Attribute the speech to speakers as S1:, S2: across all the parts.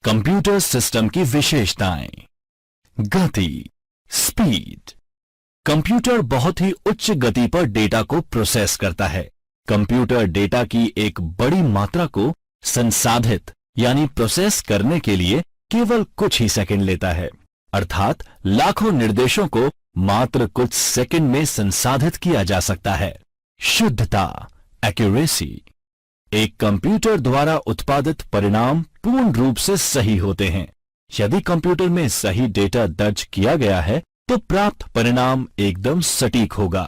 S1: Computer system की विशेषताएं। गति, स्पीड। कंप्यूटर बहुत ही उच्च गति पर डेटा को प्रोसेस करता है। कंप्यूटर डेटा की एक बड़ी मात्रा को संसाधित यानी प्रोसेस करने के लिए केवल कुछ ही सेकंड लेता है, अर्थात लाखों निर्देशों को मात्र कुछ सेकंड में संसाधित किया जा सकता है। शुद्धता, एक्यूरेसी। एक कंप्यूटर द्वारा उत्पादित परिणाम पूर्ण रूप से सही होते हैं। यदि कंप्यूटर में सही डेटा दर्ज किया गया है तो प्राप्त परिणाम एकदम सटीक होगा।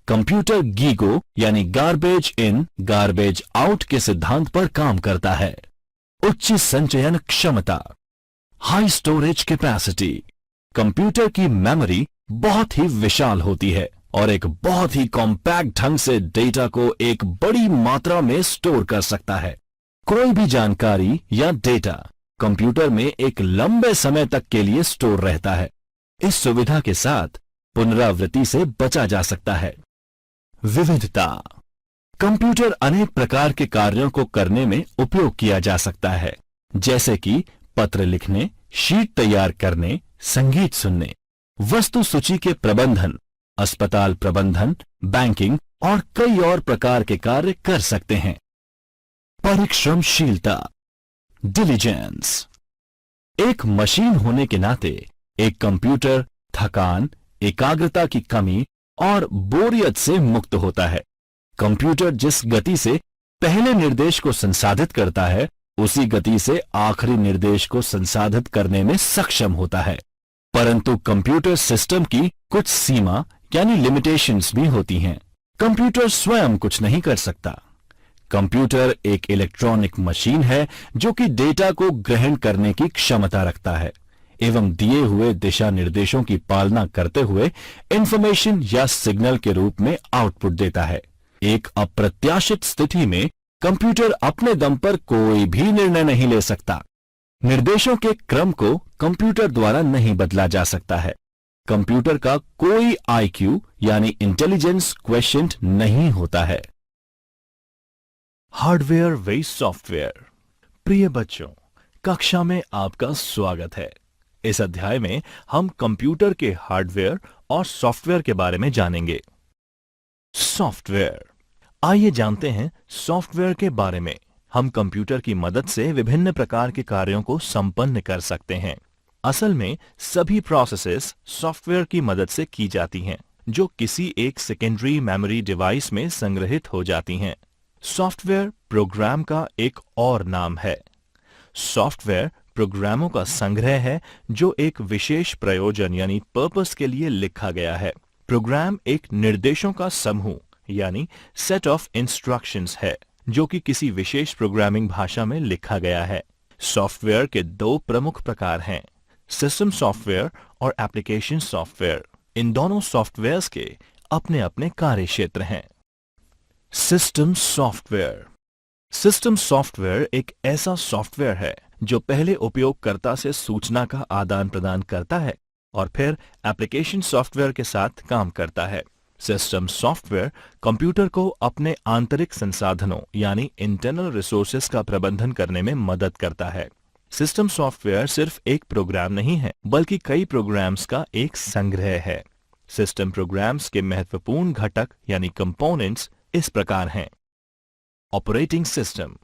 S1: कंप्यूटर गीगो यानी गार्बेज इन गार्बेज आउट के सिद्धांत पर काम करता है। उच्च संचयन क्षमता, हाई स्टोरेज कैपेसिटी। कंप्यूटर की मेमोरी बहुत ही विशाल होती है और एक बहुत ही कॉम्पैक्ट ढंग से डेटा को एक बड़ी मात्रा में स्टोर कर सकता है। कोई भी जानकारी या डेटा कंप्यूटर में एक लंबे समय तक के लिए स्टोर रहता है। इस सुविधा के साथ पुनरावृत्ति से बचा जा सकता है। विविधता। कंप्यूटर अनेक प्रकार के कार्यों को करने में उपयोग किया जा सकता है, जैसे कि पत्र लिखने, शीट तैयार करने, संगीत सुनने, वस्तु सूची के प्रबंधन, अस्पताल प्रबंधन, बैंकिंग और कई और प्रकार के कार्य कर सकते हैं। परिश्रमशीलता, डिलीजेंस। एक मशीन होने के नाते एक कंप्यूटर थकान, एकाग्रता की कमी और बोरियत से मुक्त होता है। कंप्यूटर जिस गति से पहले निर्देश को संसाधित करता है, उसी गति से आखिरी निर्देश को संसाधित करने में सक्षम होता है। परंतु कंप्यूटर सिस्टम की कुछ सीमा यानी लिमिटेशंस भी होती हैं। कंप्यूटर स्वयं कुछ नहीं कर सकता। कंप्यूटर एक इलेक्ट्रॉनिक मशीन है जो कि डेटा को ग्रहण करने की क्षमता रखता है एवं दिए हुए दिशा निर्देशों की पालना करते हुए इंफॉर्मेशन या सिग्नल के रूप में आउटपुट देता है। एक अप्रत्याशित स्थिति में कंप्यूटर अपने दम पर कोई भी निर्णय नहीं ले सकता। निर्देशों के क्रम को कंप्यूटर द्वारा नहीं बदला जा सकता है। कंप्यूटर का कोई आईक्यू यानी इंटेलिजेंस क्वेश्चंट नहीं होता है। हार्डवेयर व सॉफ्टवेयर। प्रिय बच्चों, कक्षा में आपका स्वागत है। इस अध्याय में हम कंप्यूटर के हार्डवेयर और सॉफ्टवेयर के बारे में जानेंगे। सॉफ्टवेयर। आइए जानते हैं सॉफ्टवेयर के बारे में। हम कंप्यूटर की मदद से विभिन्न प्रकार के कार्यों को संपन्न कर सकते हैं। असल में सभी प्रोसेसेस सॉफ्टवेयर की मदद से की जाती हैं, जो किसी एक सेकेंडरी मेमोरी डिवाइस में संग्रहित हो जाती हैं। सॉफ्टवेयर प्रोग्राम का एक और नाम है। सॉफ्टवेयर प्रोग्रामों का संग्रह है जो एक विशेष प्रयोजन यानी पर्पस के लिए लिखा गया है। प्रोग्राम एक निर्देशों का समूह यानी सेट ऑफ इंस्ट्रक्शंस है जो कि किसी विशेष प्रोग्रामिंग भाषा में लिखा गया है। सॉफ्टवेयर के दो प्रमुख प्रकार हैं, सिस्टम सॉफ्टवेयर और एप्लीकेशन सॉफ्टवेयर। इन दोनों सॉफ्टवेयर्स के अपने अपने कार्य क्षेत्र हैं। System software. सिस्टम सॉफ्टवेयर एक ऐसा सॉफ्टवेयर है जो पहले उपयोगकर्ता से सूचना का आदान प्रदान करता है और फिर एप्लीकेशन सॉफ्टवेयर के साथ काम करता है। सिस्टम सॉफ्टवेयर कंप्यूटर को अपने आंतरिक संसाधनों यानी इंटरनल रिसोर्सेज का प्रबंधन करने में मदद करता है। सिस्टम सॉफ्टवेयर सिर्फ एक प्रोग्राम नहीं है, बल्कि कई प्रोग्राम्स का एक संग्रह है। सिस्टम प्रोग्राम्स के महत्वपूर्ण घटक यानी कंपोनेंट्स इस प्रकार हैं। Operating system,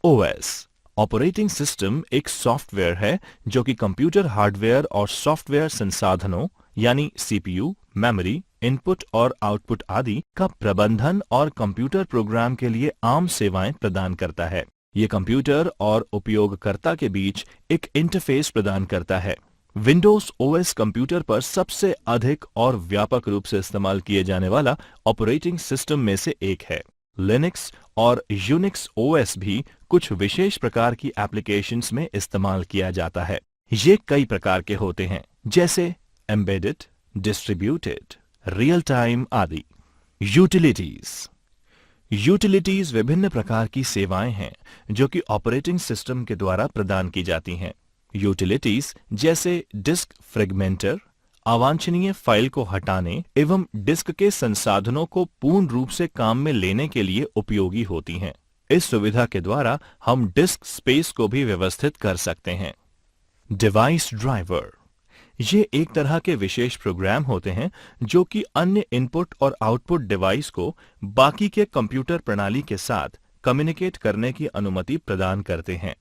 S1: OS. Operating system एक सॉफ्टवेयर है जो कि कंप्यूटर हार्डवेयर और सॉफ्टवेयर संसाधनों यानी सीपीयू, मेमोरी, इनपुट और आउटपुट आदि का प्रबंधन और कंप्यूटर प्रोग्राम के लिए आम सेवाएं प्रदान करता है। ये कंप्यूटर और उपयोगकर्ता के बीच एक इंटरफेस प्रदान करता है। विंडोज ओएस कंप्यूटर पर सबसे अधिक और व्यापक रूप से इस्तेमाल किए जाने वाला ऑपरेटिंग सिस्टम में से एक है। लिनक्स और यूनिक्स ओएस भी कुछ विशेष प्रकार की एप्लीकेशंस में इस्तेमाल किया जाता है। ये कई प्रकार के होते हैं, जैसे एम्बेडेड, डिस्ट्रीब्यूटेड, रियल टाइम आदि। यूटिलिटीज। यूटिलिटीज विभिन्न प्रकार की सेवाएं हैं जो कि ऑपरेटिंग सिस्टम के द्वारा प्रदान की जाती हैं। यूटिलिटीज जैसे डिस्क फ्रेगमेंटर, अवांछनीय फाइल को हटाने एवं डिस्क के संसाधनों को पूर्ण रूप से काम में लेने के लिए उपयोगी होती हैं। इस सुविधा के द्वारा हम डिस्क स्पेस को भी व्यवस्थित कर सकते हैं। डिवाइस ड्राइवर, ये एक तरह के विशेष प्रोग्राम होते हैं जो कि अन्य इनपुट और आउटपुट डिवाइस को बाकी के कंप्यूटर प्रणाली के साथ कम्युनिकेट करने की अनुमति प्रदान करते हैं।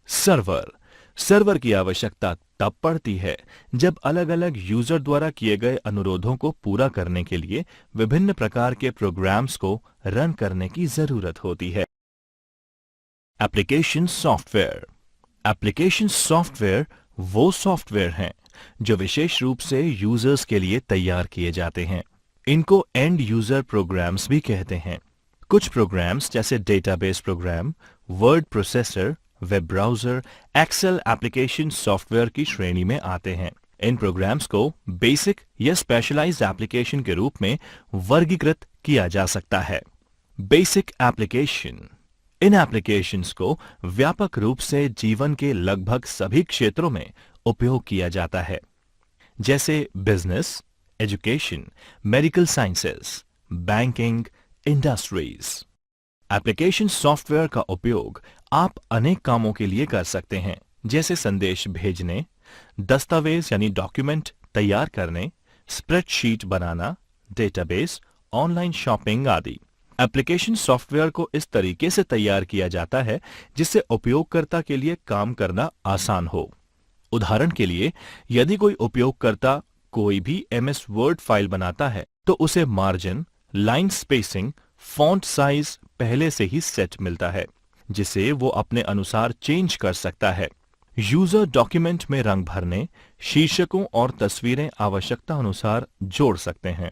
S1: सर्वर, सर्वर की आवश्यकता तब पड़ती है जब अलग-अलग यूजर द्वारा किए गए अनुरोधों को पूरा करने के लिए विभिन्न प्रकार के प्रोग्राम्स को रन करने की जरूरत होती है। एप्लीकेशन सॉफ्टवेयर, एप्लीकेशन सॉफ्टवेयर वो सॉफ्टवेयर हैं जो विशेष रूप से यूजर्स के लिए तैयार किए जाते हैं। इनको एंड यूजर प्रोग्राम्स भी कहते हैं। कुछ प्रोग्राम्स जैसे database program, word processor, web browser, excel application software की श्रेणी में आते हैं। इन प्रोग्राम्स को बेसिक या स्पेशलाइज्ड एप्लीकेशन के रूप में वर्गीकृत किया जा सकता है। बेसिक एप्लीकेशन, इन एप्लीकेशंस को व्यापक रूप से जीवन के लगभग सभी क्षेत्रों में उपयोग किया जाता है, जैसे business, education, medical sciences, banking, industries. Application software का उपयोग आप अनेक कामों के लिए कर सकते हैं, जैसे संदेश भेजने, दस्तावेज यानी डॉक्यूमेंट तैयार करने, स्प्रेडशीट बनाना, डेटाबेस, ऑनलाइन शॉपिंग आदि। एप्लीकेशन सॉफ्टवेयर को इस तरीके से तैयार किया जाता है जिससे उपयोगकर्ता के लिए काम करना आसान हो। उदाहरण के लिए, यदि कोई उपयोगकर्ता कोई भी एमएस वर्ड फाइल बनाता है तो उसे margin, line spacing, font size पहले से ही सेट मिलता है जिसे वो अपने अनुसार चेंज कर सकता है। यूजर डॉक्यूमेंट में रंग भरने, शीर्षकों और तस्वीरें आवश्यकता अनुसार जोड़ सकते हैं।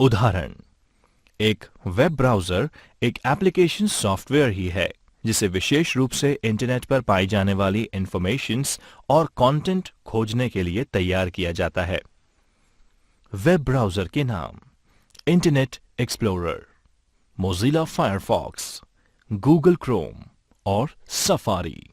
S1: उदाहरण, एक वेब ब्राउजर एक एप्लीकेशन सॉफ्टवेयर ही है जिसे विशेष रूप से इंटरनेट पर पाई जाने वाली इंफॉर्मेशंस और कंटेंट खोजने के लिए तैयार किया जाता है। वेब ब्राउजर के नाम: internet explorer, Mozilla Firefox, Google Chrome और सफारी।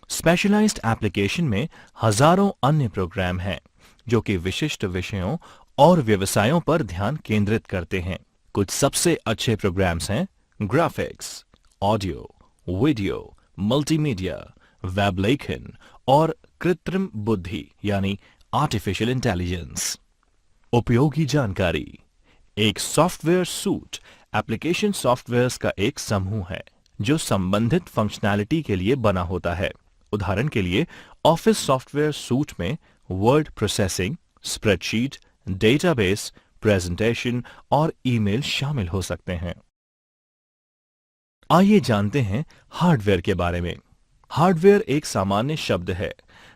S1: स्पेशलाइज्ड एप्लीकेशन में हजारों अन्य प्रोग्राम हैं जो कि विशिष्ट विषयों और व्यवसायों पर ध्यान केंद्रित करते हैं। कुछ सबसे अच्छे प्रोग्राम्स हैं graphics, audio, video, multimedia, web लेखन और कृत्रिम बुद्धि यानी आर्टिफिशियल इंटेलिजेंस। उपयोगी जानकारी: एक सॉफ्टवेयर सूट एप्लीकेशन सॉफ्टवेयर्स का एक समूह है जो संबंधित फंक्शनैलिटी के लिए बना होता है। उदाहरण के लिए, ऑफिस सॉफ्टवेयर सूट में word processing, spreadsheet, database, presentation और ईमेल शामिल हो सकते हैं। आइए जानते हैं हार्डवेयर के बारे में। हार्डवेयर एक सामान्य शब्द है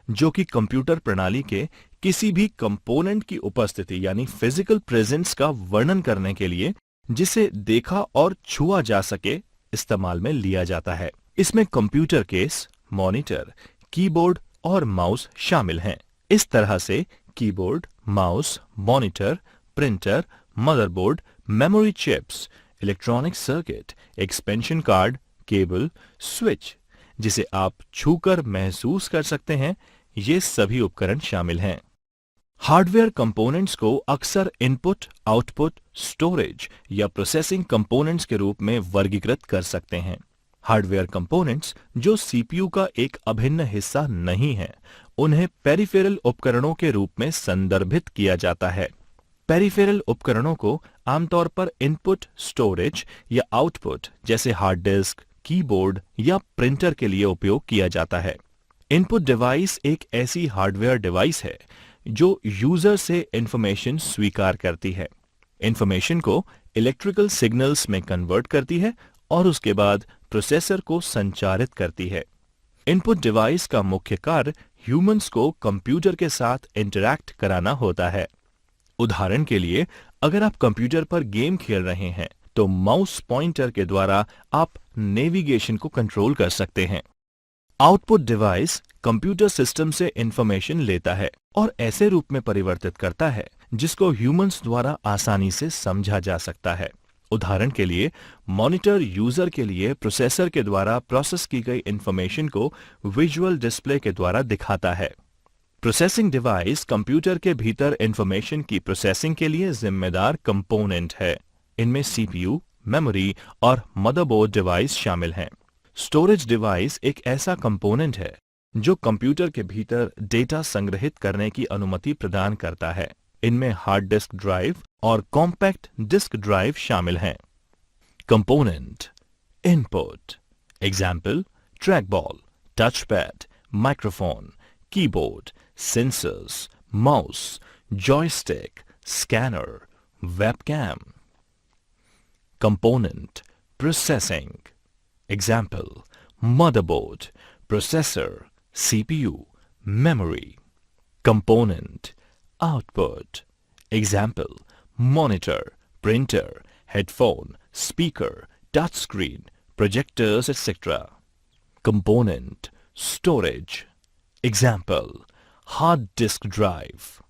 S1: जो कि कंप्यूटर प्रणाली के किसी भी कंपोनेंट की उपस्थिति यानी फिजिकल प्रेजेंस का वर्णन करने के लिए जिसे देखा और छुआ जा सके इस्तेमाल में लिया जाता है। इसमें कंप्यूटर केस, मॉनिटर, कीबोर्ड और माउस शामिल हैं। इस तरह से keyboard, mouse, monitor, printer, motherboard, memory chips, electronic circuit, expansion card, cable, switch जिसे आप छूकर महसूस कर सकते हैं, ये सभी उपकरण शामिल हैं। हार्डवेयर कंपोनेंट्स को अक्सर इनपुट, आउटपुट, स्टोरेज या प्रोसेसिंग कंपोनेंट्स के रूप में वर्गीकृत कर सकते हैं। हार्डवेयर कंपोनेंट्स जो सीपीयू का एक अभिन्न हिस्सा नहीं है, उन्हें पेरिफेरल उपकरणों के रूप में संदर्भित किया जाता है। पेरिफेरल उपकरणों को आमतौर पर इनपुट, स्टोरेज या आउटपुट जैसे हार्ड डिस्क, कीबोर्ड या प्रिंटर के लिए उपयोग किया जाता है। इनपुट डिवाइस एक ऐसी हार्डवेयर डिवाइस है जो यूजर से इंफॉर्मेशन स्वीकार करती है, इंफॉर्मेशन को इलेक्ट्रिकल सिग्नल्स में कन्वर्ट करती है और उसके बाद प्रोसेसर को संचारित करती है। इनपुट डिवाइस का मुख्य कार्य ह्यूमंस को कंप्यूटर के साथ इंटरैक्ट कराना होता है। उदाहरण के लिए, अगर आप कंप्यूटर पर गेम खेल रहे हैं तो माउस पॉइंटर के द्वारा आप नेविगेशन को कंट्रोल कर सकते हैं। आउटपुट डिवाइस कंप्यूटर सिस्टम से इंफॉर्मेशन लेता है और ऐसे रूप में परिवर्तित करता है जिसको ह्यूमंस द्वारा आसानी से समझा जा सकता है। उदाहरण के लिए, मॉनिटर यूजर के लिए प्रोसेसर के द्वारा प्रोसेस की गई इंफॉर्मेशन को विजुअल डिस्प्ले के द्वारा दिखाता है। प्रोसेसिंग डिवाइस कंप्यूटर के भीतर इंफॉर्मेशन की प्रोसेसिंग के लिए जिम्मेदार कंपोनेंट है। इनमें सीपीयू, मेमोरी और मदरबोर्ड डिवाइस शामिल हैं। स्टोरेज डिवाइस एक ऐसा कंपोनेंट है जो कंप्यूटर के भीतर डेटा संग्रहित करने की अनुमति प्रदान करता है। इनमें हार्ड डिस्क ड्राइव और कॉम्पैक्ट डिस्क ड्राइव शामिल हैं। Component input example trackball, touchpad, microphone, keyboard, sensors, mouse, joystick, scanner, webcam. Component processing example motherboard, processor, CPU, memory. Component output example monitor, printer, headphone, speaker, touchscreen, projectors, etc. Component storage example hard disk drive,